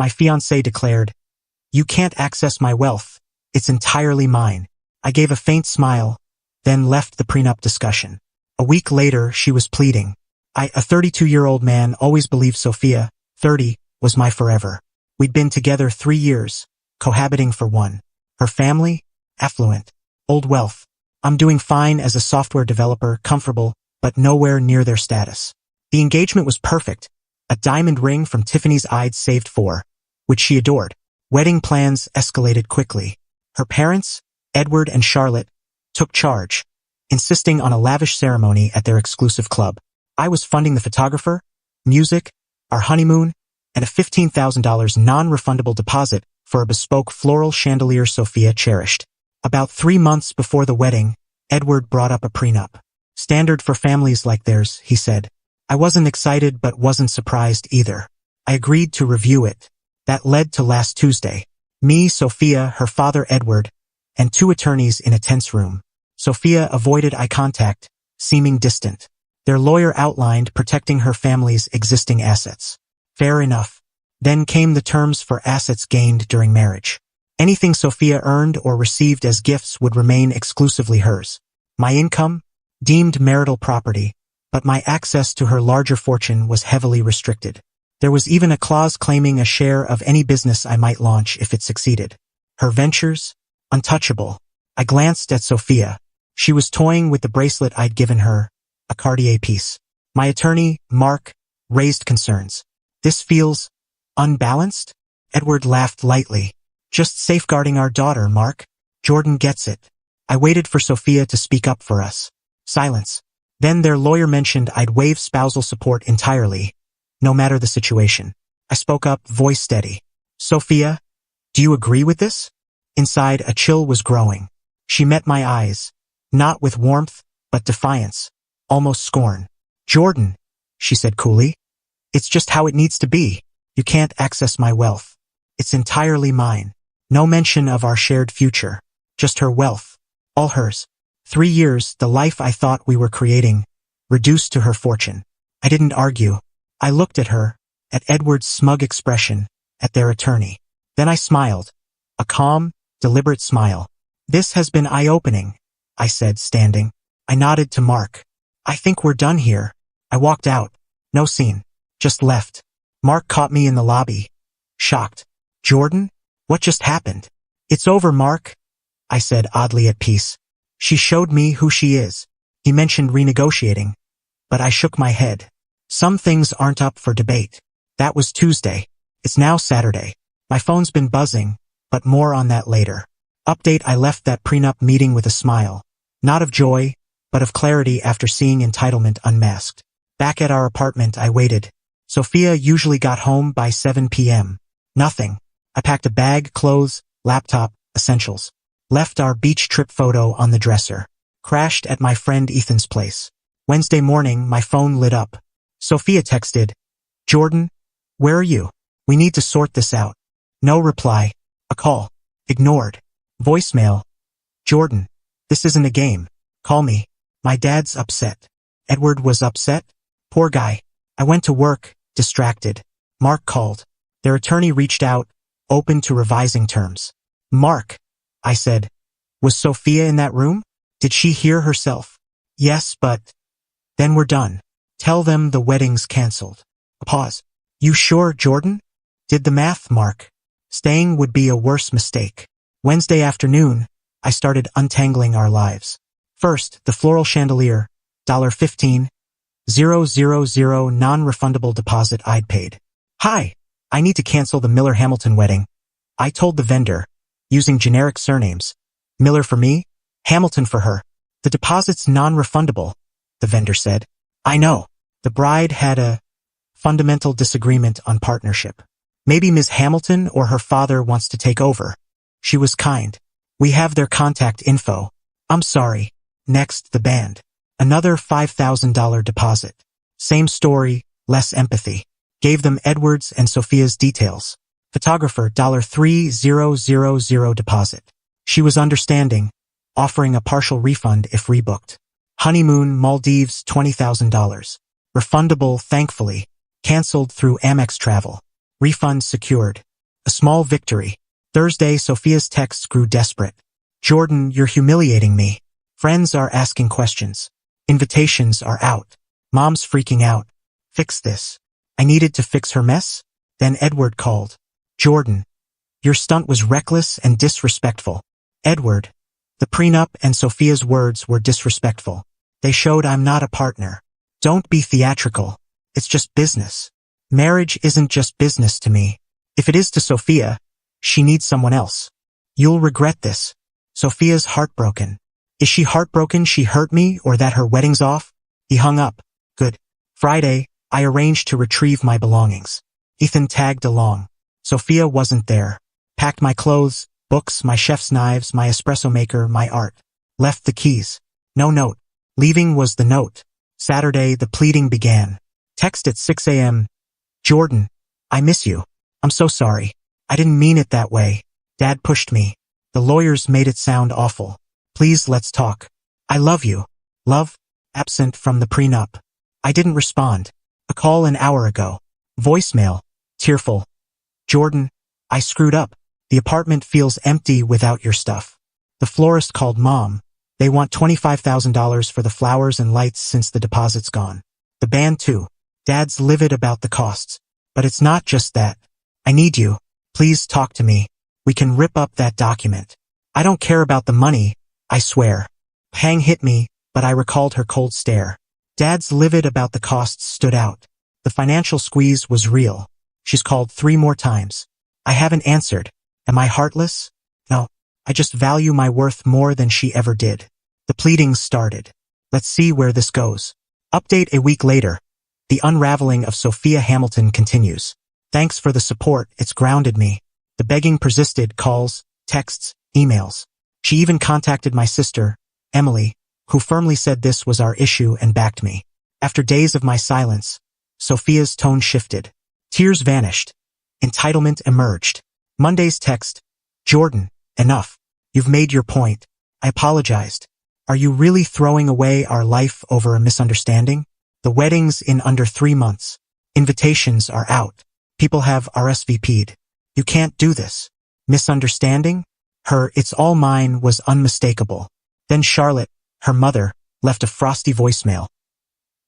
My fiancé declared, "You can't access my wealth. It's entirely mine." I gave a faint smile, then left the prenup discussion. A week later, she was pleading. A 32-year-old man, always believed Sophia, 30, was my forever. We'd been together 3 years, cohabiting for 1. Her family? Affluent. Old wealth. I'm doing fine as a software developer, comfortable, but nowhere near their status. The engagement was perfect. A diamond ring from Tiffany's I'd saved for, which she adored. Wedding plans escalated quickly. Her parents, Edward and Charlotte, took charge, insisting on a lavish ceremony at their exclusive club. I was funding the photographer, music, our honeymoon, and a $15,000 non-refundable deposit for a bespoke floral chandelier Sophia cherished. About 3 months before the wedding, Edward brought up a prenup. Standard for families like theirs, he said. I wasn't excited but wasn't surprised either. I agreed to review it. That led to last Tuesday. Me, Sophia, her father Edward, and 2 attorneys in a tense room. Sophia avoided eye contact, seeming distant. Their lawyer outlined protecting her family's existing assets. Fair enough. Then came the terms for assets gained during marriage. Anything Sophia earned or received as gifts would remain exclusively hers. My income? Deemed marital property, but my access to her larger fortune was heavily restricted. There was even a clause claiming a share of any business I might launch if it succeeded. Her ventures? Untouchable. I glanced at Sophia. She was toying with the bracelet I'd given her, a Cartier piece. My attorney, Mark, raised concerns. This feels unbalanced? Edward laughed lightly. Just safeguarding our daughter, Mark. Jordan gets it. I waited for Sophia to speak up for us. Silence. Then their lawyer mentioned I'd waive spousal support entirely, no matter the situation. I spoke up, voice steady. Sophia, do you agree with this? Inside, a chill was growing. She met my eyes, not with warmth, but defiance, almost scorn. Jordan, she said coolly, it's just how it needs to be. You can't access my wealth. It's entirely mine. No mention of our shared future. Just her wealth. All hers. 3 years, the life I thought we were creating, reduced to her fortune. I didn't argue. I looked at her, at Edward's smug expression, at their attorney. Then I smiled. A calm, deliberate smile. This has been eye-opening, I said, standing. I nodded to Mark. I think we're done here. I walked out. No scene. Just left. Mark caught me in the lobby. Shocked. Jordan? What just happened? It's over, Mark, I said, oddly at peace. She showed me who she is. He mentioned renegotiating, but I shook my head. Some things aren't up for debate. That was Tuesday. It's now Saturday. My phone's been buzzing, but more on that later. Update: I left that prenup meeting with a smile. Not of joy, but of clarity after seeing entitlement unmasked. Back at our apartment, I waited. Sophia usually got home by 7 p.m. Nothing. I packed a bag, clothes, laptop, essentials. Left our beach trip photo on the dresser. Crashed at my friend Ethan's place. Wednesday morning, my phone lit up. Sophia texted, Jordan, where are you? We need to sort this out. No reply. A call. Ignored. Voicemail. Jordan, this isn't a game. Call me. My dad's upset. Edward was upset? Poor guy. I went to work, distracted. Mark called. Their attorney reached out, open to revising terms. Mark, I said, was Sophia in that room? Did she hear herself? Yes, but... Then we're done. Tell them the wedding's canceled. A pause. You sure, Jordan? Did the math, Mark. Staying would be a worse mistake. Wednesday afternoon, I started untangling our lives. First, the floral chandelier, $15,000 non-refundable deposit I'd paid. Hi, I need to cancel the Miller-Hamilton wedding. I told the vendor, using generic surnames. Miller for me, Hamilton for her. The deposit's non-refundable, the vendor said. I know. The bride had a fundamental disagreement on partnership. Maybe Ms. Hamilton or her father wants to take over. She was kind. We have their contact info. I'm sorry. Next, the band. Another $5,000 deposit. Same story, less empathy. Gave them Edward's and Sophia's details. Photographer, $3,000 deposit. She was understanding, offering a partial refund if rebooked. Honeymoon, Maldives, $20,000. Refundable, thankfully. Cancelled through Amex Travel. Refund secured. A small victory. Thursday, Sophia's texts grew desperate. Jordan, you're humiliating me. Friends are asking questions. Invitations are out. Mom's freaking out. Fix this. I needed to fix her mess? Then Edward called. Jordan, your stunt was reckless and disrespectful. Edward, the prenup and Sophia's words were disrespectful. They showed I'm not a partner. Don't be theatrical. It's just business. Marriage isn't just business to me. If it is to Sophia, she needs someone else. You'll regret this. Sophia's heartbroken. Is she heartbroken she hurt me or that her wedding's off? He hung up. Good. Friday, I arranged to retrieve my belongings. Ethan tagged along. Sophia wasn't there. Packed my clothes, books, my chef's knives, my espresso maker, my art. Left the keys. No note. Leaving was the note. Saturday, the pleading began. Text at 6 a.m. Jordan, I miss you. I'm so sorry. I didn't mean it that way. Dad pushed me. The lawyers made it sound awful. Please let's talk. I love you. Love? Absent from the prenup. I didn't respond. A call an hour ago. Voicemail. Tearful. Jordan, I screwed up. The apartment feels empty without your stuff. The florist called Mom. They want $25,000 for the flowers and lights since the deposit's gone. The band too. Dad's livid about the costs. But it's not just that. I need you. Please talk to me. We can rip up that document. I don't care about the money, I swear. Pang hit me, but I recalled her cold stare. Dad's livid about the costs stood out. The financial squeeze was real. She's called 3 more times. I haven't answered. Am I heartless? No. I just value my worth more than she ever did. The pleadings started. Let's see where this goes. Update a week later. The unraveling of Sophia Hamilton continues. Thanks for the support, it's grounded me. The begging persisted, calls, texts, emails. She even contacted my sister, Emily, who firmly said this was our issue and backed me. After days of my silence, Sophia's tone shifted. Tears vanished. Entitlement emerged. Monday's text. Jordan, enough. You've made your point. I apologized. Are you really throwing away our life over a misunderstanding? The wedding's in under 3 months. Invitations are out. People have RSVP'd. You can't do this. Misunderstanding? Her "it's all mine" was unmistakable. Then Charlotte, her mother, left a frosty voicemail.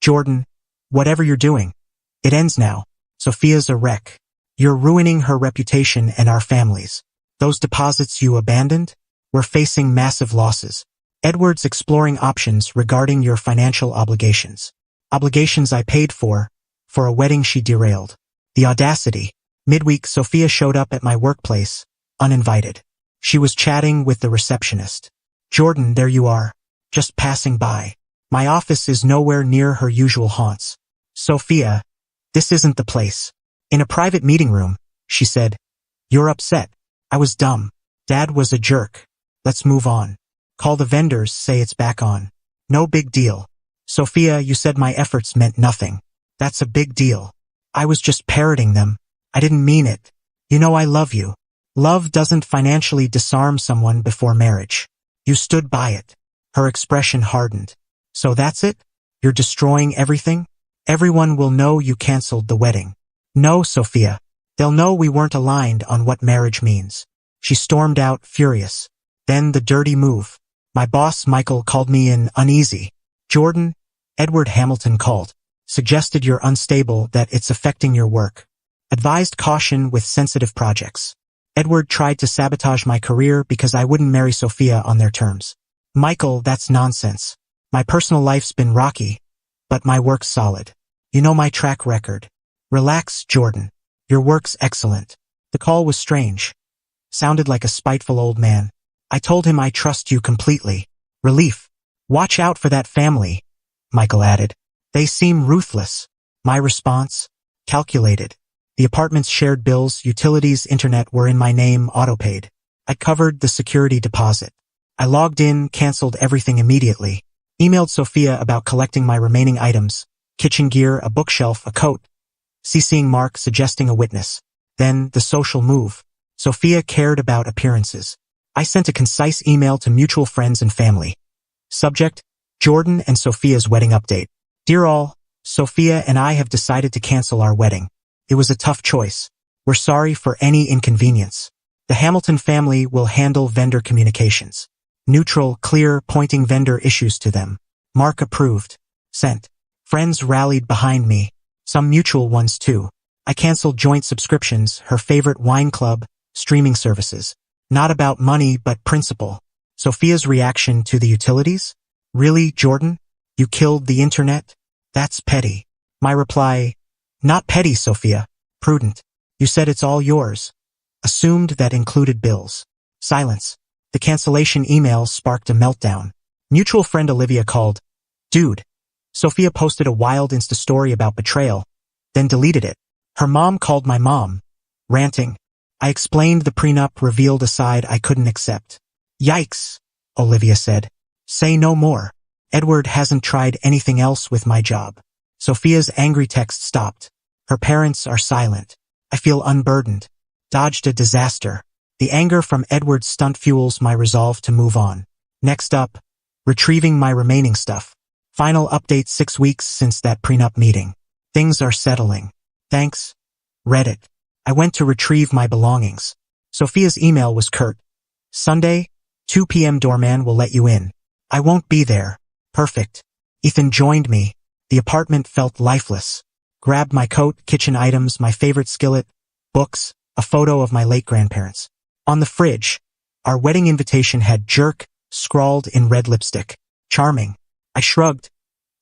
Jordan, whatever you're doing, it ends now. Sophia's a wreck. You're ruining her reputation and our families. Those deposits you abandoned? We're facing massive losses. Edward's exploring options regarding your financial obligations. Obligations I paid for a wedding she derailed. The audacity. Midweek, Sophia showed up at my workplace, uninvited. She was chatting with the receptionist. Jordan, there you are. Just passing by. My office is nowhere near her usual haunts. Sophia, this isn't the place. In a private meeting room, she said, you're upset. I was dumb. Dad was a jerk. Let's move on. Call the vendors, say it's back on. No big deal. Sophia, you said my efforts meant nothing. That's a big deal. I was just parroting them. I didn't mean it. You know I love you. Love doesn't financially disarm someone before marriage. You stood by it. Her expression hardened. So that's it? You're destroying everything? Everyone will know you canceled the wedding. No, Sophia. They'll know we weren't aligned on what marriage means. She stormed out, furious. Then the dirty move. My boss, Michael, called me in, uneasy. Jordan, Edward Hamilton called. Suggested you're unstable, that it's affecting your work. Advised caution with sensitive projects. Edward tried to sabotage my career because I wouldn't marry Sophia on their terms. Michael, that's nonsense. My personal life's been rocky, but my work's solid. You know my track record. Relax, Jordan. Your work's excellent. The call was strange. Sounded like a spiteful old man. I told him I trust you completely. Relief. Watch out for that family, Michael added. They seem ruthless. My response? Calculated. The apartment's shared bills, utilities, internet were in my name, autopaid. I covered the security deposit. I logged in, canceled everything immediately. Emailed Sophia about collecting my remaining items. Kitchen gear, a bookshelf, a coat. CCing Mark, suggesting a witness. Then, the social move. Sophia cared about appearances. I sent a concise email to mutual friends and family. Subject, Jordan and Sophia's wedding update. Dear all, Sophia and I have decided to cancel our wedding. It was a tough choice. We're sorry for any inconvenience. The Hamilton family will handle vendor communications. Neutral, clear, pointing vendor issues to them. Mark approved. Sent. Friends rallied behind me. Some mutual ones too. I canceled joint subscriptions, her favorite wine club, streaming services. Not about money but principle. Sophia's reaction to the utilities? Really, Jordan? You killed the internet? That's petty. My reply, not petty, Sophia. Prudent. You said it's all yours. Assumed that included bills. Silence. The cancellation email sparked a meltdown. Mutual friend Olivia called. Dude. Sophia posted a wild Insta story about betrayal, then deleted it. Her mom called my mom, ranting. I explained the prenup revealed a side I couldn't accept. Yikes, Olivia said. Say no more. Edward hasn't tried anything else with my job. Sophia's angry text stopped. Her parents are silent. I feel unburdened. Dodged a disaster. The anger from Edward's stunt fuels my resolve to move on. Next up, retrieving my remaining stuff. Final update 6 weeks since that prenup meeting. Things are settling. Thanks. Reddit. I went to retrieve my belongings. Sophia's email was curt. Sunday, 2 p.m. doorman will let you in. I won't be there. Perfect. Ethan joined me. The apartment felt lifeless. Grabbed my coat, kitchen items, my favorite skillet, books, a photo of my late grandparents. On the fridge, our wedding invitation had jerk scrawled in red lipstick. Charming. I shrugged.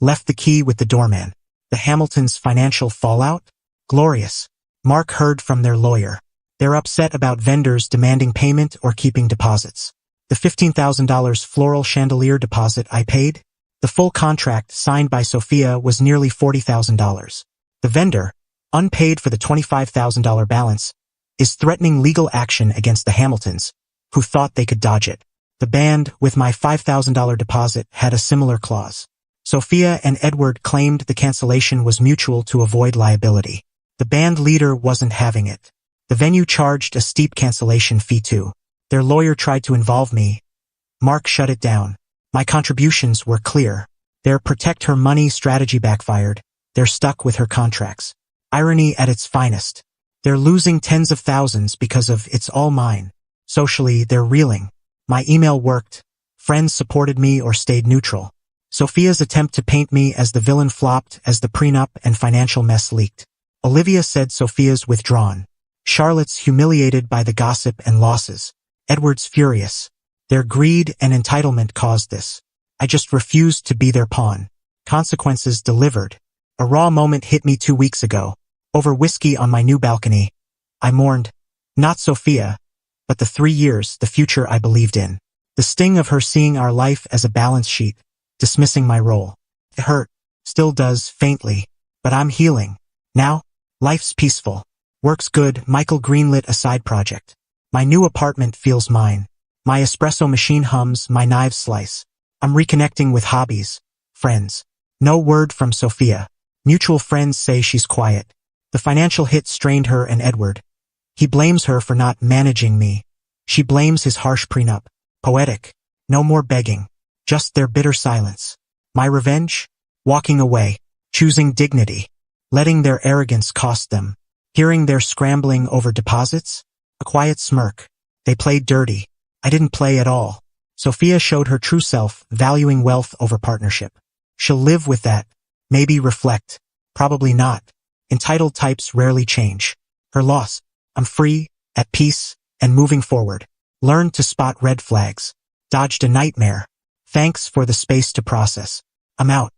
Left the key with the doorman. The Hamiltons' financial fallout? Glorious. Mark heard from their lawyer. They're upset about vendors demanding payment or keeping deposits. The $15,000 floral chandelier deposit I paid? The full contract signed by Sophia was nearly $40,000. The vendor, unpaid for the $25,000 balance, is threatening legal action against the Hamiltons, who thought they could dodge it. The band, with my $5,000 deposit, had a similar clause. Sophia and Edward claimed the cancellation was mutual to avoid liability. The band leader wasn't having it. The venue charged a steep cancellation fee too. Their lawyer tried to involve me. Mark shut it down. My contributions were clear. Their protect her money strategy backfired. They're stuck with her contracts. Irony at its finest. They're losing tens of thousands because of it's all mine. Socially, they're reeling. My email worked. Friends supported me or stayed neutral. Sophia's attempt to paint me as the villain flopped as the prenup and financial mess leaked. Olivia said Sophia's withdrawn. Charlotte's humiliated by the gossip and losses. Edward's furious. Their greed and entitlement caused this. I just refused to be their pawn. Consequences delivered. A raw moment hit me 2 weeks ago. Over whiskey on my new balcony. I mourned. Not Sophia, but the 3 years, the future I believed in. The sting of her seeing our life as a balance sheet, dismissing my role. It hurt. Still does, faintly. But I'm healing. Now, life's peaceful. Work's good. Michael greenlit a side project. My new apartment feels mine. My espresso machine hums, my knives slice. I'm reconnecting with hobbies. Friends. No word from Sophia. Mutual friends say she's quiet. The financial hit strained her and Edward. He blames her for not managing me. She blames his harsh prenup. Poetic. No more begging. Just their bitter silence. My revenge? Walking away. Choosing dignity. Letting their arrogance cost them. Hearing their scrambling over deposits? A quiet smirk. They played dirty. I didn't play at all. Sophia showed her true self, valuing wealth over partnership. She'll live with that. Maybe reflect. Probably not. Entitled types rarely change. Her loss. I'm free, at peace, and moving forward. Learned to spot red flags. Dodged a nightmare. Thanks for the space to process. I'm out.